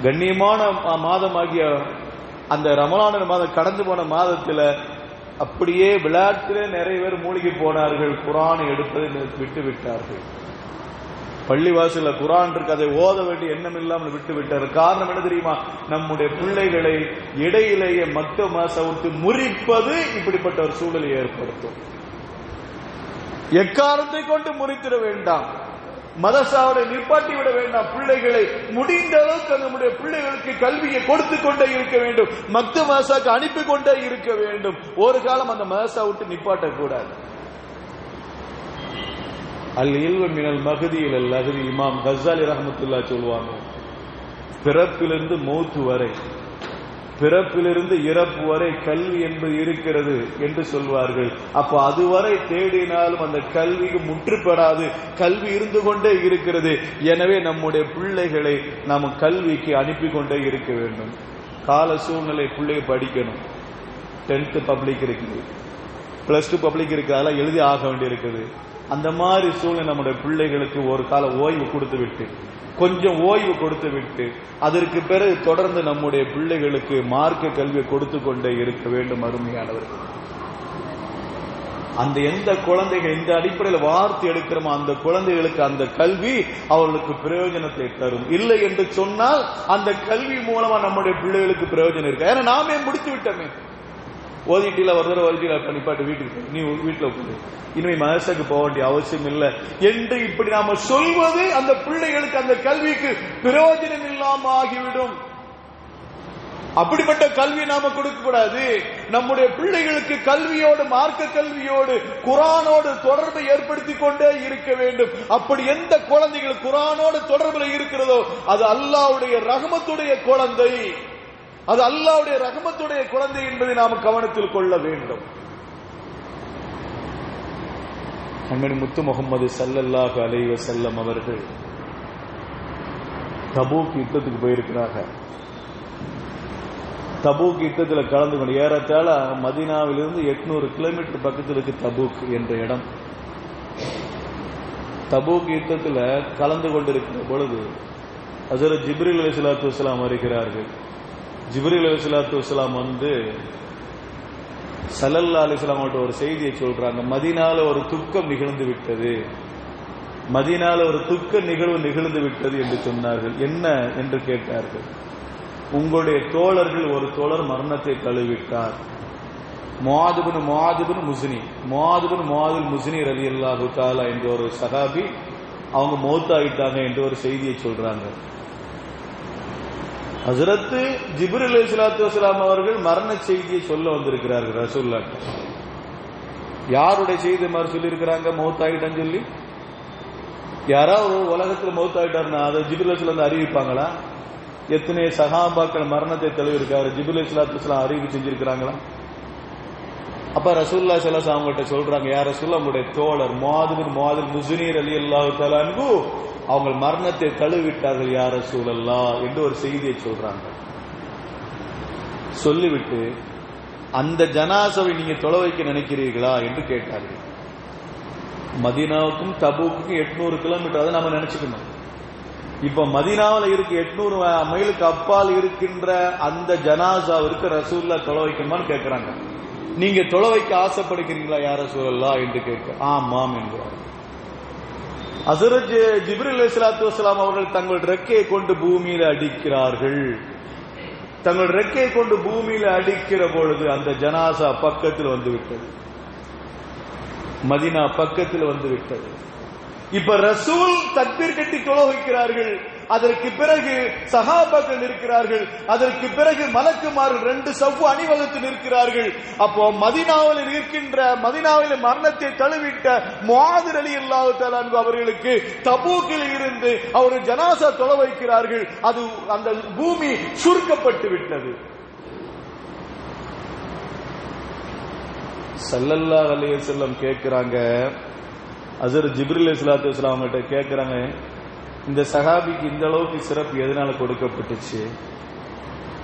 A: கண்ணியமான மாதமாகிய அந்த ரமலான் மாதம் கடந்து போன மாதத்துல அப்படியே விளையாட்டிலே நிறைய பேர் மூழ்கி போனார்கள். குர்ஆனை எடுப்பதை விட்டு விட்டார்கள். பள்ளிவாசல குர்ஆன் இருக்கு, அதை ஓத வேண்டிய எண்ணம் இல்லாமல் விட்டு விட்டார். காரணம் என்ன தெரியுமா? நம்முடைய பிள்ளைகளை இடையிலேயே மக்தப் மதரசாவுக்கு முறிப்பது இப்படிப்பட்ட ஒரு சூழலை ஏற்படுத்தும். எக்காரணத்தை கொண்டு முறித்திட வேண்டாம், மதரசாவை நிப்பாட்டி விட வேண்டாம். பிள்ளைகளை முடிந்த அளவுக்கு நம்முடைய பிள்ளைகளுக்கு கல்வியை கொடுத்து கொண்டே இருக்க வேண்டும், மக்தப் மதரசாக்கு அனுப்பி கொண்டே இருக்க வேண்டும். ஒரு காலம் அந்த மதரசா விட்டு நிப்பாட்ட கூடாது. அல் இல்மு மினல் மஹதி இலல் லஹதி. இமாம் கஸ்ஸாலி ரஹ்மத்துல்லாஹி சொல்வாங்க, பிறப்பிலிருந்து மௌத்து வரை, பிறப்பிலிருந்து இறப்பு வரை கல்வி என்பது இருக்கிறது என்று சொல்வார்கள். அப்ப அதுவரை தேடினாலும் அந்த கல்விக்கு முற்றுப்பெறாது, கல்வி இருந்து கொண்டே இருக்கிறது. எனவே நம்முடைய பிள்ளைகளை நாம் கல்விக்கு அனுப்பி கொண்டே இருக்க வேண்டும். கால சூழ்நிலை பிள்ளைங்க படிக்கணும். 10th பப்ளிக் இருக்குது, +2 பப்ளிக் இருக்கு, அதெல்லாம் எழுதி ஆக வேண்டி இருக்குது. அந்த மாதிரி சூழ்நிலை நம்முடைய பிள்ளைகளுக்கு ஒரு கால ஓய்வு கொடுத்து விட்டு, கொஞ்சம் ஓய்வு கொடுத்து விட்டு, அதற்கு பிறகு தொடர்ந்து நம்முடைய பிள்ளைகளுக்கு மார்க்க கல்வியை கொடுத்து கொண்டே இருக்க வேண்டும். அருமையானவர்கள், அந்த எந்த குழந்தைகள் இந்த அடிப்படையில் வார்த்தை எடுக்கிறோமோ அந்த குழந்தைகளுக்கு அந்த கல்வி அவர்களுக்கு பிரயோஜனத்தை தரும். இல்லை என்று சொன்னால் அந்த கல்வி மூலமா நம்முடைய பிள்ளைகளுக்கு பிரயோஜனம் இருக்கு. ஏன்னா நாமே முடித்து விட்டோமே, ஓதிட்டில ஒரு தடவை ஓதிட்டில நிப்பாட்டு வீட்டுக்கு நீ வீட்டுல உட்காந்து இனிமே மதரசாக்கு போக வேண்டிய அவசியம் இல்லை என்று இப்படி நாம சொல்வது அந்த பிள்ளைகளுக்கு அந்த கல்விக்கு பிரயோஜனம் இல்லாம ஆகிவிடும். அப்படிப்பட்ட கல்வி நாம கொடுக்க கூடாது. நம்முடைய பிள்ளைகளுக்கு கல்வியோடு, மார்க்க கல்வியோடு, குர்ஆனோடு தொடர்பை ஏற்படுத்தி கொண்டே இருக்க வேண்டும். அப்படி எந்த குழந்தைகள் குர்ஆனோடு தொடர்பில் இருக்கிறதோ அது அல்லாஹ்வுடைய ரஹ்மத்துடைய குழந்தை, அது அல்லாஹ்வுடைய ரஹ்மத்துடைய குழந்தை என்பதை நாம் கவனத்தில் கொள்ள வேண்டும். கண்மணி முத்து முஹம்மது ஸல்லல்லாஹு அலைஹி வஸல்லம் அவர்கள் தபூக் யுத்தத்துக்கு போயிருக்கிறாங்க. தபூக் யுத்தத்தில் கலந்து கொண்டு, ஏறத்தாழ மதீனாவிலிருந்து 800 கிலோமீட்டர் பக்கத்தில் இருக்கு தபூக் என்ற இடம். தபூக் யுத்தத்தில் கலந்து கொண்டிருக்கிற பொழுது ஹஜ்ரத் ஜிப்ரீல் அலைஹிஸ்ஸலாத்து வஸ்ஸலாம் வருகிறார்கள். ஜிப்ரீல் அலைஹிஸ்ஸலாத்து வஸ்ஸலாம் வந்து ஸல்லல்லாஹு அலைஹி வஸல்லம் அவர்கள் ஒரு செய்தியை சொல்றாங்க. மதீனால ஒரு துக்கம் நிகழ்ந்து விட்டது, மதீனால ஒரு துக்க நிகழ்வு நிகழ்ந்து விட்டது என்று சொன்னார்கள். என்ன என்று கேட்டார்கள். உங்களுடைய தோழர்கள் ஒரு தோழர் மரணத்தை தழுவிட்டார். முஆத் இப்னு முஸ்னி ரலியல்லாஹு தஆலா என்ற ஒரு சஹாபி, அவங்க மௌத்தாயிட்டாங்க என்று ஒரு செய்தியை சொல்றாங்க. ஹஜ்ரத் ஜிப்ரீல் அலைஹிஸ்ஸலாத்து வஸ்ஸலாம் அவர்கள் மரண செய்தியை சொல்ல வந்திருக்கிறார்கள் ரசூலுல்லாஹ். யாருடைய செய்தி மாதிரி சொல்லி இருக்கிறாங்க? மௌத்தாயிட்டான்னு சொல்லி. யாராவது உலகத்தில் மௌத்தாயிட்டாருன்னா அதை ஜிப்ரீல் அலைஹிஸ்ஸலாம் அறிவிப்பாங்களா? எத்தனை சஹாபாக்கள் மரணத்தை தழுவிருக்காரு, ஜிப்ரீல் அலைஹிஸ்ஸலாத்து வஸ்ஸலாம் அறிவிப்பு செஞ்சிருக்கிறாங்களா? அப்ப ரசூலுல்லாஹி ஸல்லல்லாஹு அலைஹி வஸல்லம் அவங்கள்ட்ட சொல்றாங்க, யா ரசூலுல்லாஹ், உங்களுடைய தோழர் முஆத் இப்னு முஸ்னி ரலியல்லாஹு தஆலா அன்ஹு அவங்க மரணத்தை தழுவிட்டார்கள் யா ரசூலல்லாஹ் என்று ஒரு செய்தியை சொல்றாங்க. சொல்லிவிட்டு அந்த ஜனாசாவை நீங்க தொலை வைக்க நினைக்கிறீர்களா என்று கேட்டார்கள். மதீனாவுக்கும் தபூக்குக்கும் 800 கிலோமீட்டர், அதை நம்ம நினைச்சுக்கணும். இப்ப மதீனாவில் இருக்கு 800 மைலுக்கு அப்பால் இருக்கின்ற அந்த ஜனாசாவிற்கு ரசூலுல்லாஹ் தொலை வைக்கணுமான்னு கேட்கிறாங்க. நீங்க தொலை வைக்க ஆசைப்படுகிறீங்களா யா ரசூலல்லாஹ் என்று கேட்க, ஆமாம் என்கிறார். ஹஜ்ரத் ஜிப்ரீல் அலைஹிஸ்ஸலாத்து வஸ்ஸலாம் அவர்கள் தங்கள் ரெக்கையை கொண்டு பூமியில அடிக்கிறார்கள். தங்கள் ரெக்கையை கொண்டு பூமியில அடிக்கிற பொழுது அந்த ஜனாசா பக்கத்தில் வந்து விட்டது, மதீனா பக்கத்தில் வந்து விட்டது. இப்ப ரசூல் தக்பீர் கட்டி தொழ வைக்கிறார்கள். அதற்கு பிறகு சஹாபாக்கள் இருக்கிறார்கள். அதற்கு பிறகு மலக்குமார்கள் 2 சஃப் அணிவகுத்து நிற்கிறார்கள். அப்போ மதீனாவில் இருக்கின்ற, மதீனாவில் மரணத்தை தழுவிட்ட முஆத் ரலியல்லாஹு தஆலா அன்ஹு அவர்களுக்கு தபூக்கில் இருந்து அவர் ஜனாசா தொழ வைக்கிறார்கள். அது அந்த பூமி சுருக்கப்பட்டு விட்டது. ஸல்லல்லாஹு அலைஹி வஸல்லம் கேட்கிறாங்க, ஹஜ்ரத் ஜிப்ரீல் அலைஹிஸ்ஸலாத்து வஸ்ஸலாம் அவங்கள்ட்ட கேட்கிறாங்க, இந்த சஹாபிக்கு இந்த அளவுக்கு சிறப்பு எதனால கொடுக்கப்பட்டுச்சு,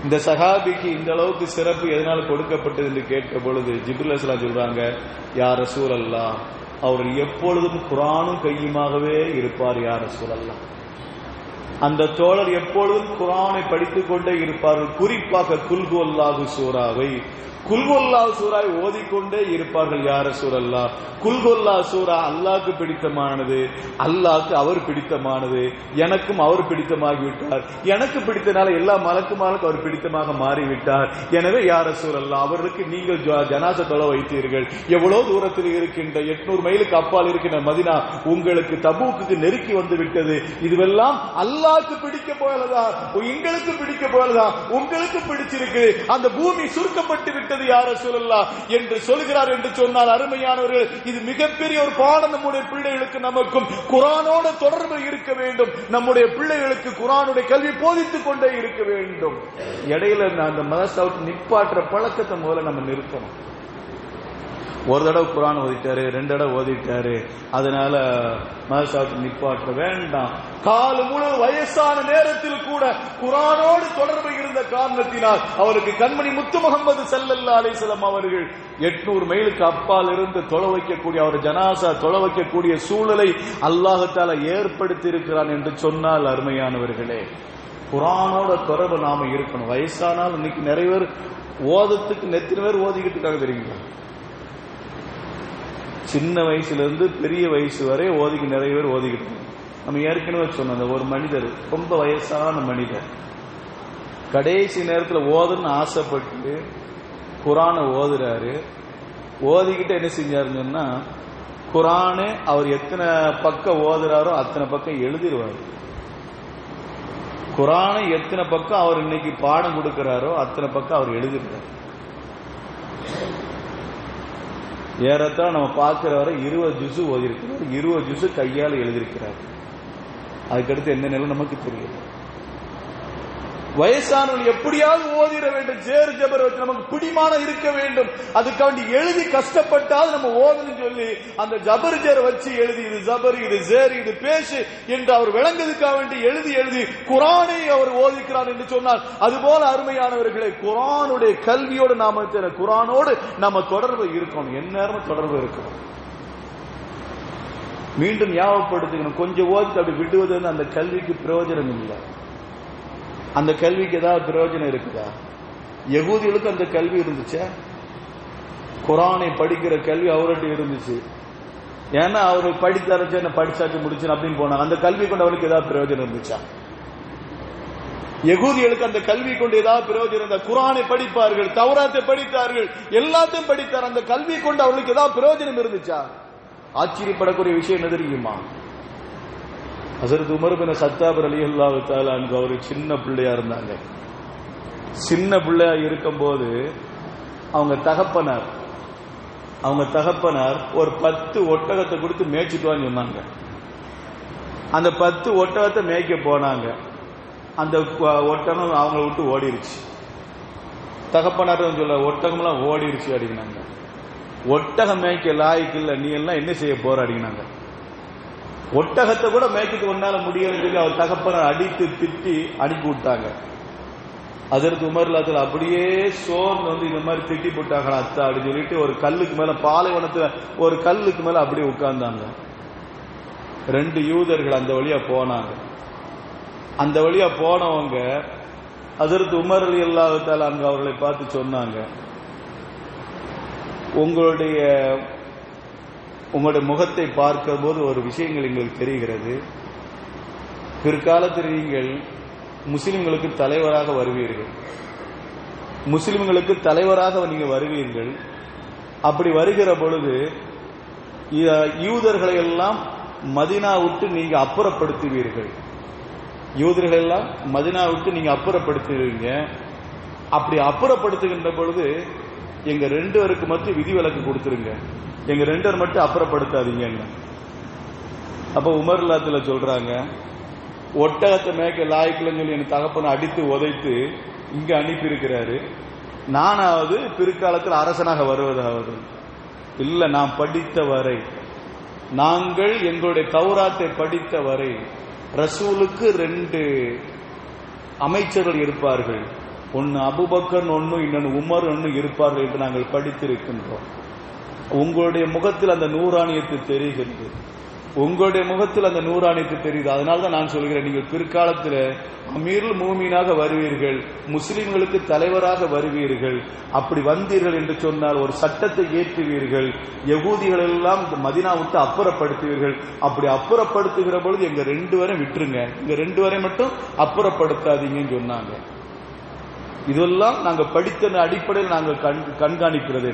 A: இந்த சஹாபிக்கு இந்த அளவுக்கு சிறப்பு எதனால கொடுக்கப்பட்டது என்று கேட்ட பொழுது ஜிப்ரீல் அலைஹிஸ்ஸலாம் சொல்றாங்க, யா ரசூலல்லாஹ், அவர் எப்பொழுதும் குர்ஆனும் கையுமாகவே இருப்பார் யா ரசூலல்லாஹ். அந்த தோழர் எப்பொழுதும் குர்ஆனை படித்துக் கொண்டே இருப்பார்கள். குறிப்பாக குல் ஹுவல்லாஹு சூராவை ஓதிக்கொண்டே இருப்பார்கள். யா ரசூலல்லாஹ், குல் ஹுவல்லாஹு சூரா அல்லாஹ்க்கு பிடித்தமானது, அல்லாஹ்க்கு அவர் பிடித்தமானது, எனக்கும் அவர் பிடித்தமாகிவிட்டார், எனக்கு பிடித்தனால எல்லா மலக்குமாருக்கு அவர் பிடித்தமாக மாறிவிட்டார். எனவே யா ரசூலல்லாஹ், அவர்களுக்கு நீங்கள் ஜனாஸா தொழ வைத்தீர்கள். எவ்வளவு தூரத்தில் இருக்கின்ற 800 மைலுக்கு அப்பால் இருக்கின்ற மதீனா உங்களுக்கு தபூக்கு நெருக்கி வந்து விட்டது. இதுவெல்லாம் அல்லாஹ்க்கு பிடிக்க போலதா, எங்களுக்கு பிடிக்க போலதா, உங்களுக்கு பிடிச்சிருக்கு, அந்த பூமி சுருக்கப்பட்டு விட்டது யா ரசூலல்லாஹ் என்று சொல்கிறார் என்று சொன்னால், அருமையானவர்கள், இது மிகப்பெரிய ஒரு பாடம். நம்முடைய பிள்ளைகளுக்கு நமக்கும் குர்ஆனோட தொடர்பு இருக்க வேண்டும். நம்முடைய பிள்ளைகளுக்கு குர்ஆனுடைய கல்வி போதித்துக் கொண்டே இருக்க வேண்டும். இடையில அந்த மதரசாவுக்கு நிப்பாற்ற பழக்கத்தை முதல்ல நம்ம நிறுத்தணும். ஒரு தடவை குர்ஆன் ஓதிட்டாரு, 2 தடவை ஓதிட்டாரு, அதனால மதரசாவுக்கு நிப்பாற்ற வேண்டாம். கால முழு வயசான நேரத்தில் கூட குர்ஆனோடு தொடர்பு இருந்த காரணத்தினால் அவருக்கு கண்மணி முத்து முகமது ஸல்லல்லாஹு அலைஹி வஸல்லம் அவர்கள் 800 மைலுக்கு அப்பால் இருந்து தொழ வைக்கக்கூடிய, அவர் ஜனாசா தொழ வைக்கக்கூடிய சூழலை அல்லாஹ் தஆலா ஏற்படுத்தி இருக்கிறான் என்று சொன்னால், அருமையானவர்களே, குர்ஆனோட தொடர்பு நாம இருக்கணும். வயசானால் இன்னைக்கு நிறைய பேர் ஓதத்துக்கு எத்தனை பேர் ஓதிக்கிட்டு இருக்காங்க தெரியுங்களா? சின்ன வயசுல இருந்து பெரிய வயசு வரை நிறைய பேர் ஓதிக்கிட்டு. நம்ம ஏற்கனவே சொன்ன ஒரு மனிதர், ரொம்ப வயசான மனிதர், கடைசி நேரத்தில் ஓதுன்னு ஆசைப்பட்டு குர்ஆனை ஓதுறாரு. ஓதிக்கிட்டு என்ன செஞ்சாருன்னா, குர்ஆனே அவர் எத்தனை பக்கம் ஓதுறாரோ அத்தனை பக்கம் எழுதிடுவார். குர்ஆனை எத்தனை பக்கம் அவர் இன்னைக்கு பாடம் கொடுக்கிறாரோ அத்தனை பக்கம் அவர் எழுதிடுறார். ஏறத்தான் நம்ம பார்க்கிற வரை 20 ஜுசு ஓதிருக்கிறார், 20 ஜுசு கையால் எழுதியிருக்கிறார். அதுக்கடுத்து என்ன நிலை நமக்கு தெரியும். வயசானவர்கள் எப்படியாவது ஓதிட வேண்டும். ஜேர் ஜபர் வச்சு நமக்கு பிடிமானம் இருக்க வேண்டும். அதுக்காண்டி எழுதி கஷ்டப்பட்டால் நம்ம ஓதணும் சொல்லி அந்த ஜபர் ஜேர் வச்சு எழுதி, இது ஜபர், இது ஜேர், இது பேஷு என்று அவர் விளங்குவதற்காக வேண்டி எழுதி குர்ஆனை அவர் ஓதிக்கிறார் என்று சொன்னால், அதுபோல அருமையானவர்களே, குர்ஆனுடைய கல்வியோடு குர்ஆனோடு நாம தொடர்பு இருக்கணும். எந்நேரமும் தொடர்பு இருக்கணும். மீண்டும் ஞாபகப்படுத்திக்கணும். கொஞ்சம் ஓதி அப்படி விடுவது அந்த கல்விக்கு பிரயோஜனம் இல்லை. அந்த கல்விக்கு ஏதாவது பிரயோஜனம் இருக்குதா? யகூதிகளுக்கு அந்த கல்வி இருந்துச்சா? குர்ஆனை படிக்கிற கல்வி அவர்கிட்ட இருந்துச்சு. ஏன்னா அவரு படித்தாச்சு, என்ன படிச்சாச்சு முடிச்சு அப்படின்னு போனாங்க. அந்த கல்வி கொண்டு அவருக்கு ஏதாவது பிரயோஜனம் இருந்துச்சா? யகூதிகளுக்கு அந்த கல்வி கொண்டு ஏதாவது பிரயோஜனம் இருந்தா குர்ஆனை படிப்பார்கள், தௌராத்தை படித்தார்கள், எல்லாத்தையும் படித்தார். அந்த கல்வி கொண்டு அவர்களுக்கு ஏதாவது பிரயோஜனம் இருந்துச்சா? ஆச்சரியப்படக்கூடிய விஷயம் என்ன தெரியுமா? ஹஸரத் உமர் பின் கத்தாப் ரலியல்லாஹு தஆலா அன்ஹு அவர் சின்ன பிள்ளையா இருந்தாங்க. சின்ன பிள்ளையா இருக்கும்போது அவங்க தகப்பனார் ஒரு 10 ஒட்டகத்தை கொடுத்து மேய்ச்சிட்டு வான்னு சொன்னாங்க. அந்த 10 ஒட்டகத்தை மேய்க்க போனாங்க. அந்த ஒட்டகம் அவங்கள விட்டு ஓடிருச்சு. தகப்பனார் சொல்ல, ஒட்டகம்லாம் ஓடிருச்சு அப்படின்னாங்க. ஒட்டகம் மேய்க்க லாய்க்கு இல்லை, நீ எல்லாம் என்ன செய்ய போற அப்படின்னாங்க. ஒட்டகத்தை கூட மேய்க்கிட்டு ஒன்னால முடியலன்னு சொல்லி அவர் தகப்பனார் அடித்து திட்டி அனுப்பி விட்டாங்க. அதற்கு உமர்லாத்துல அப்படியே சோர்ந்து இந்த மாதிரி திட்டி போட்டாங்களா அத்தா அப்படின்னு சொல்லிட்டு ஒரு கல்லுக்கு மேல, பாலைவனத்துல ஒரு கல்லுக்கு மேல அப்படியே உட்கார்ந்தாங்க. 2 யூதர்கள் அந்த வழியா போனாங்க. அந்த வழியா போனவங்க அதற்கு உமர் ரலியல்லாஹு தஆலா அன்ஹு அவர்களை பார்த்து சொன்னாங்க, உங்களுடைய முகத்தை பார்க்கும் போது ஒரு விஷயங்கள் எங்களுக்கு தெரிகிறது. பிற்காலத்தில் நீங்கள் முஸ்லிம்களுக்கு தலைவராக வருவீர்கள். நீங்க வருவீர்கள். அப்படி வருகிற பொழுது யூதர்களை எல்லாம் மதீனா விட்டு நீங்க அப்புறப்படுத்துவீர்கள். அப்படி அப்புறப்படுத்துகின்ற பொழுது எங்க 2 பேருக்கு மட்டும் விதிவிலக்கு கொடுத்துருங்க, எங்க 2 பேர் மட்டும் அப்புறப்படுத்தாதீங்க. அப்ப உமர்லாத்துல சொல்றாங்க, ஒட்டகத்தை மேய்க்க லாய்க்கலன்னு சொல்லி என் தகப்பனை அடித்து உதைத்து இங்க அனுப்பி இருக்கிறாரு. நானாவது பிற்காலத்தில் அரசனாக வருவதாவது இல்ல. நான் படித்த வரை, நாங்கள் எங்களுடைய தௌராத்தை படித்த வரை ரசூலுக்கு 2 அமைச்சர்கள் இருப்பார்கள். ஒன்னு அபூபக்கர், ஒன்னு இன்னொன்னு உமர், ஒன்னு இருப்பார்கள் என்று நாங்கள் படித்திருக்கின்றோம். உங்களுடைய முகத்தில் அந்த நூறானியத்து தெரிகிறது. உங்களுடைய முகத்தில் அந்த நூறானித்து தெரியுது. அதனால்தான் நான் சொல்கிறேன், நீங்கள் பிற்காலத்தில் அமீருல் மூமீனாக வருவீர்கள், முஸ்லிம்களுக்கு தலைவராக வருவீர்கள். அப்படி வந்தீர்கள் என்று சொன்னால் ஒரு சட்டத்தை ஏற்றுவீர்கள், யகூதிகள் எல்லாம் மதீனா விட்டு அப்புறப்படுத்துவீர்கள். அப்படி அப்புறப்படுத்துகிற பொழுது எங்க 2 வரை விட்டுருங்க, இங்க 2 வரை மட்டும் அப்புறப்படுத்தாதீங்கன்னு சொன்னாங்க. இதெல்லாம் நாங்க படித்த அடிப்படையில் நாங்கள் கண்காணிக்கிறது.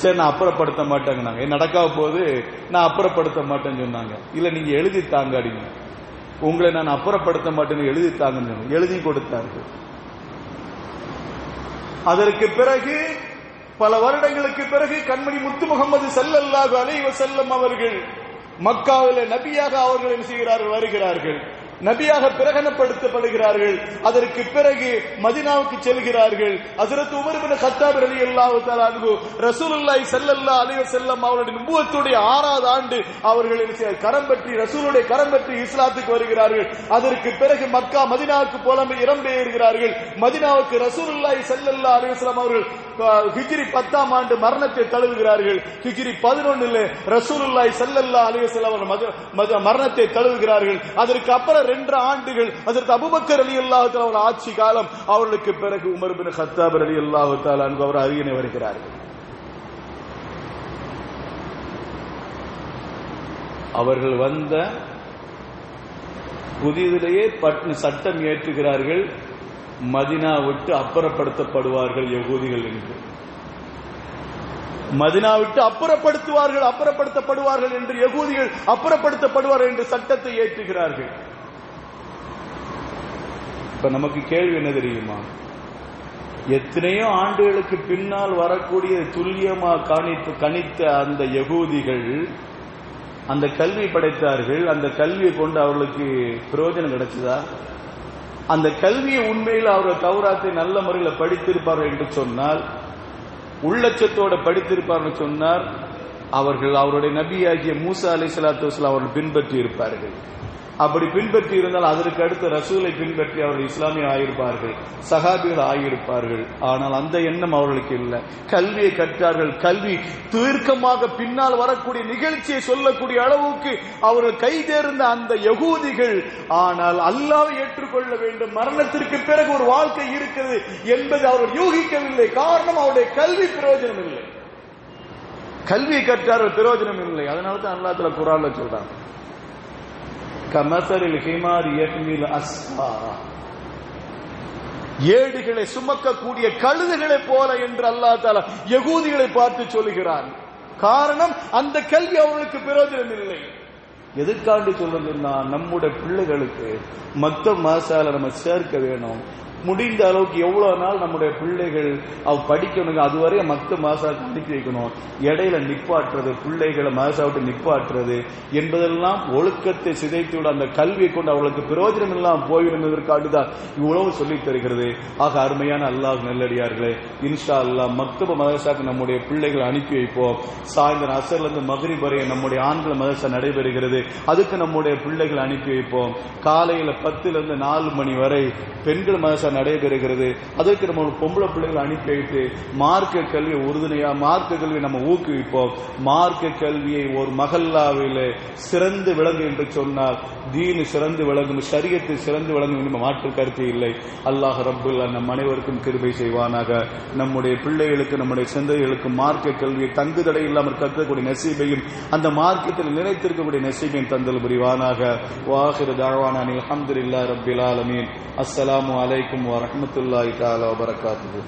A: சரி, நான் அப்புறப்படுத்த மாட்டேங்க, நாங்க நடக்காத போது நான் அப்புறப்படுத்த மாட்டேன்னு சொன்னாங்க. இல்ல நீங்க எழுதி தாங்க அடிங்க, உங்களை நான் அப்புறப்படுத்த மாட்டேன்னு எழுதி தாங்க, எழுதி கொடுத்தார்கள். அதற்கு பிறகு பல வருடங்களுக்கு பிறகு கண்மணி முத்து முகமது ஸல்லல்லாஹு அலைஹி வஸல்லம் அவர்கள் மக்காவிலே நபியாக அவர்கள் என்ன செய்கிறார்கள், வருகிறார்கள், நபியாக பிரகடனப்படுத்தப்படுகிறார்கள். அதற்கு பிறகு மதீனாவுக்கு செல்கிறார்கள். ஹஜ்ரத் உமர் இப்னு கத்தாப் ரலியல்லாஹு தஆலா அன்ஹு ரசூலுல்லாஹி ஸல்லல்லாஹு அலைஹி வஸல்லம் அவருடைய நுபுவத்துடைய 6வது ஆண்டு அவர்கள் கரம் பற்றி ரசூலுடைய கரம் பற்றி இஸ்லாத்துக்கு வருகிறார்கள். அதற்கு பிறகு மக்கா மதீனாவுக்கு இடம்பெயர்கிறார்கள். மதீனாவுக்கு ரசூலுல்லாஹி ஸல்லல்லாஹு அலைஹி வஸல்லம் அவர்கள் ஹிஜ்ரி 10ஆம் ஆண்டு மரணத்தை தழுவுகிறார்கள். ஹிஜ்ரி 11 ரசூலுல்லாஹி ஸல்லல்லாஹு அலைஹி வஸல்லம் அவர்கள் மரணத்தை தழுவுகிறார்கள். அதற்கு அப்புறம் 2 ஆண்டுகள் ஹஜ்ரத் அபூபக்கர் ரலியல்லாஹு தஆலா அவர்கள் ஆட்சி காலம். அவர்களுக்கு பிறகு உமர் இப்னு கத்தாப் ரலியல்லாஹு தஆலா அன்ஹு அவர் அரியணை வருகிறார்கள். அவர்கள் வந்த புதிதிலேயே சட்டம் ஏற்றுகிறார்கள், மதீனா விட்டு அப்புறப்படுத்தப்படுவார்கள் யகூதிகள் என்று. மதீனா விட்டு அப்புறப்படுத்தப்படுவார்கள் என்று யகூதிகள் அப்புறப்படுத்தப்படுவார்கள் என்று சட்டத்தை ஏற்றுகிறார்கள். இப்ப நமக்கு கேள்வி என்ன தெரியுமா, எத்தனையோ ஆண்டுகளுக்கு பின்னால் வரக்கூடிய துல்லியமாக கணித்த அந்த யகூதிகள் அந்த கல்வி படைத்தார்கள். அந்த கல்வியை கொண்டு அவர்களுக்கு பிரயோஜனம் கிடைச்சதா? அந்த கல்வியை உண்மையில் அவர்கள் தௌராத்தை நல்ல முறையில் படித்திருப்பார்கள் என்று சொன்னால், உள்ளச்சத்தோட படித்திருப்பார்கள் சொன்னார், அவர்கள் அவருடைய நபியாகிய மூசா அலைஹிஸ்ஸலாத்து வஸலாம் அவர்கள் பின்பற்றி இருப்பார்கள். அப்படி பின்பற்றி இருந்தால் அதற்கு அடுத்த ரசூலை பின்பற்றி அவர்கள் இஸ்லாமிய ஆகியிருப்பார்கள், சஹாபிகள் ஆகியிருப்பார்கள். ஆனால் அந்த எண்ணம் அவர்களுக்கு இல்லை. கல்வியை கற்றார்கள். கல்வி தீர்க்கமாக பின்னால் வரக்கூடிய நிகழ்ச்சியை சொல்லக்கூடிய அளவுக்கு அவர்கள் கைதேர்ந்த அந்த யகூதிகள், ஆனால் அல்லாஹ்வை ஏற்றுக்கொள்ள வேண்டும், மரணத்திற்கு பிறகு ஒரு வாழ்க்கை இருக்கிறது என்பது அவர்கள் யூகிக்கவில்லை. காரணம், அவருடைய கல்வி பிரயோஜனம் இல்லை. கல்வியை கற்றார்கள், பிரயோஜனம் இல்லை. அதனால தான் அல்லாஹ் தஆலா குர்ஆன்ல சொல்றாங்க, கமஸலில் ஹிமார் யஹ்மில் அஸ்ஃபாரா, ஏடுகளை சுமக்கக்கூடிய கழுதைகளை போல என்று அல்லாஹ் தஆலா யகூதிகளை பார்த்து சொல்கிறான். காரணம், அந்த கல்வி அவர்களுக்கு பிரயோஜனம் இல்லை. எதுக்காண்டி சொல்றதுன்னா, நம்முடைய பிள்ளைகளுக்கு மத்த மாசால நம்ம சேர்க்க வேணும். முடிந்த அளவுக்கு எவ்வளவு நாள் நம்முடைய பிள்ளைகள் படிக்கணுங்க, அதுவரை மத்த மாசாவுக்கு அனுப்பி வைக்கணும். இடையில நிப்பாட்டுறது, பிள்ளைகளை மாசாவிட்டு நிப்பாட்டுறது என்பதெல்லாம் ஒழுக்கத்தை சிதைத்துவிட அந்த கல்வியை கொண்டு அவர்களுக்கு பிரயோஜனம் இல்லாமல் போய்விடுவதற்காண்டுதான் இவ்வளவு சொல்லித் தருகிறது. ஆக அருமையான அல்லாஹ் நல்லடியார்களே, இன்ஷா அல்லாஹ் மக்தப மதரசாக்கு நம்முடைய பிள்ளைகளை அனுப்பி வைப்போம். சாயந்தரம் அசர்ல இருந்து மக்ரிப் வரை நம்முடைய ஆண்கள் மதரசா நடைபெறுகிறது, அதுக்கு நம்முடைய பிள்ளைகளை அனுப்பி வைப்போம். காலையில 10 லிருந்து 4 மணி வரை பெண்கள் மதரசா நடைபெறுகிறது, அதற்கு நம்ம பொம்பளை பிள்ளைகளை அனுப்பி வைத்து மார்க்க கல்வியை உறுதுணையா மார்க்க கல்வியை நம்ம ஊக்குவிப்போம். மார்க்க கல்வியை ஒரு மஹல்லாவிலே சிறந்து விளங்கு என்று சொன்னால் தீனு சிறந்து விளங்கும், ஷரியத்து சிறந்து விளங்கும் என்று மாற்று கருத்து இல்லை. அல்லாஹ் ரப்புல் நம் அனைவருக்கும் கிருபை செய்வானாக. நம்முடைய பிள்ளைகளுக்கு, நம்முடைய சிந்தைகளுக்கு மார்க்க கல்வியை தங்கு தடை இல்லாமல் கற்கக்கூடிய நசீபையும், அந்த மார்க்கத்தில் நிலைத்திருக்கக்கூடிய நசீபையும் தந்தல் புரிவானாக. வாஹிரு தஅவானா அல்ஹம்துலில்லாஹி ரப்பில் ஆலமீன். அஸ்ஸலாமு அலைக்கும் வரஹ்மத்துல்லாஹி தஆலா வபரகாத்துஹு.